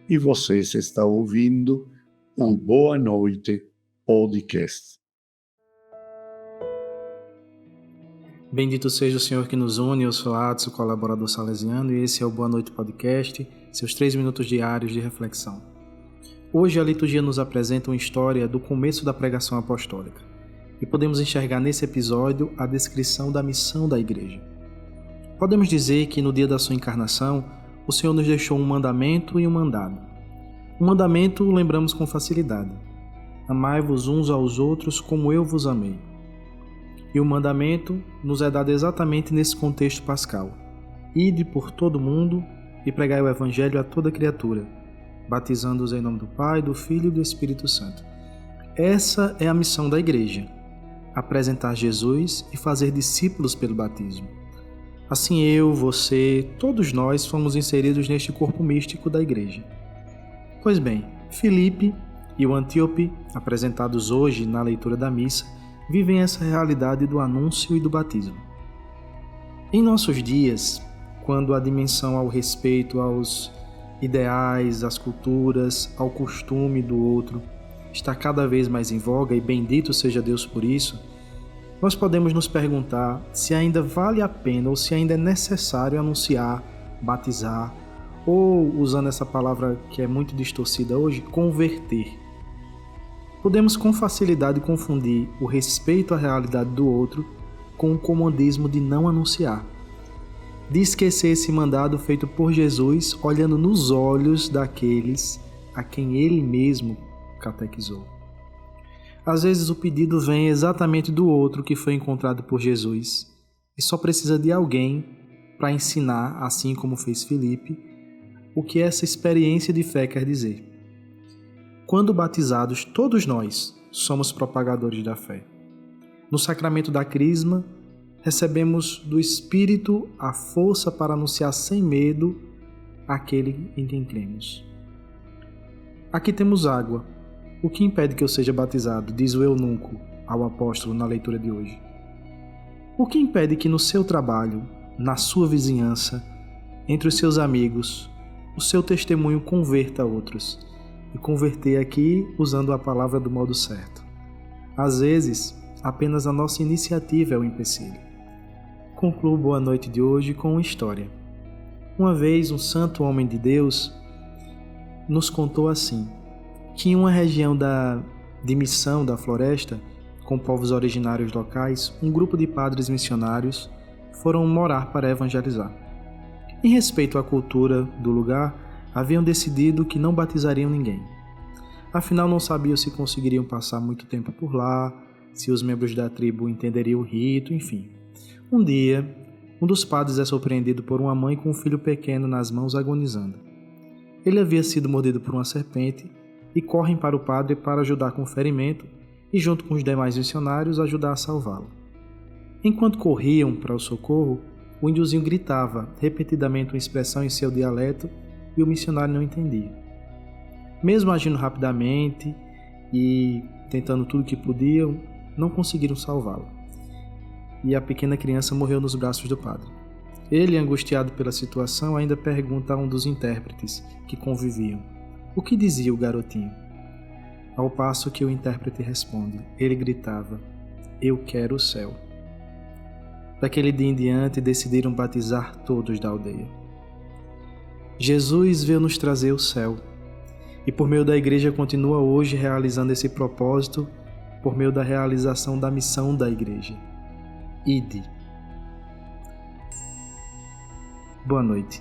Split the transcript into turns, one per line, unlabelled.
e você está ouvindo o Boa Noite Podcast.
Bendito seja o Senhor que nos une. Eu sou Adson, colaborador salesiano, e esse é o Boa Noite Podcast, seus 3 minutos diários de reflexão. Hoje a liturgia nos apresenta uma história do começo da pregação apostólica, e podemos enxergar nesse episódio a descrição da missão da Igreja. Podemos dizer que no dia da sua encarnação, o Senhor nos deixou um mandamento e um mandado. O mandamento lembramos com facilidade: amai-vos uns aos outros como eu vos amei. E o mandamento nos é dado exatamente nesse contexto pascal: ide por todo mundo e pregai o Evangelho a toda criatura, batizando-os em nome do Pai, do Filho e do Espírito Santo. Essa é a missão da Igreja: apresentar Jesus e fazer discípulos pelo batismo. Assim eu, você, todos nós fomos inseridos neste corpo místico da Igreja. Pois bem, Filipe e o Antíope, apresentados hoje na leitura da missa, vivem essa realidade do anúncio e do batismo. Em nossos dias, quando a dimensão ao respeito aos ideais, às culturas, ao costume do outro está cada vez mais em voga, e bendito seja Deus por isso, nós podemos nos perguntar se ainda vale a pena ou se ainda é necessário anunciar, batizar, ou, usando essa palavra que é muito distorcida hoje, converter. Podemos com facilidade confundir o respeito à realidade do outro com o comodismo de não anunciar, de esquecer esse mandado feito por Jesus olhando nos olhos daqueles a quem ele mesmo catequizou. Às vezes o pedido vem exatamente do outro que foi encontrado por Jesus e só precisa de alguém para ensinar, assim como fez Filipe, o que essa experiência de fé quer dizer. Quando batizados, todos nós somos propagadores da fé. No sacramento da Crisma, recebemos do Espírito a força para anunciar sem medo aquele em quem cremos. Aqui temos água. O que impede que eu seja batizado? Diz o eunuco ao apóstolo na leitura de hoje. O que impede que no seu trabalho, na sua vizinhança, entre os seus amigos, o seu testemunho converta outros? E converter aqui usando a palavra do modo certo. Às vezes, apenas a nossa iniciativa é o empecilho. Concluo o Boa Noite de hoje com uma história. Uma vez, um santo homem de Deus nos contou assim, que em uma região de missão da floresta, com povos originários locais, um grupo de padres missionários foram morar para evangelizar. Em respeito à cultura do lugar, haviam decidido que não batizariam ninguém. Afinal, não sabiam se conseguiriam passar muito tempo por lá, se os membros da tribo entenderiam o rito, enfim. Um dia, um dos padres é surpreendido por uma mãe com um filho pequeno nas mãos agonizando. Ele havia sido mordido por uma serpente e correm para o padre para ajudar com o ferimento e, junto com os demais missionários, ajudar a salvá-lo. Enquanto corriam para o socorro, o índiozinho gritava repetidamente uma expressão em seu dialeto e o missionário não entendia. Mesmo agindo rapidamente e tentando tudo o que podiam, não conseguiram salvá-lo. E a pequena criança morreu nos braços do padre. Ele, angustiado pela situação, ainda pergunta a um dos intérpretes que conviviam: o que dizia o garotinho? Ao passo que o intérprete responde, ele gritava: eu quero o céu. Daquele dia em diante, decidiram batizar todos da aldeia. Jesus veio nos trazer o céu, e por meio da Igreja continua hoje realizando esse propósito por meio da realização da missão da Igreja. Ide. Boa noite.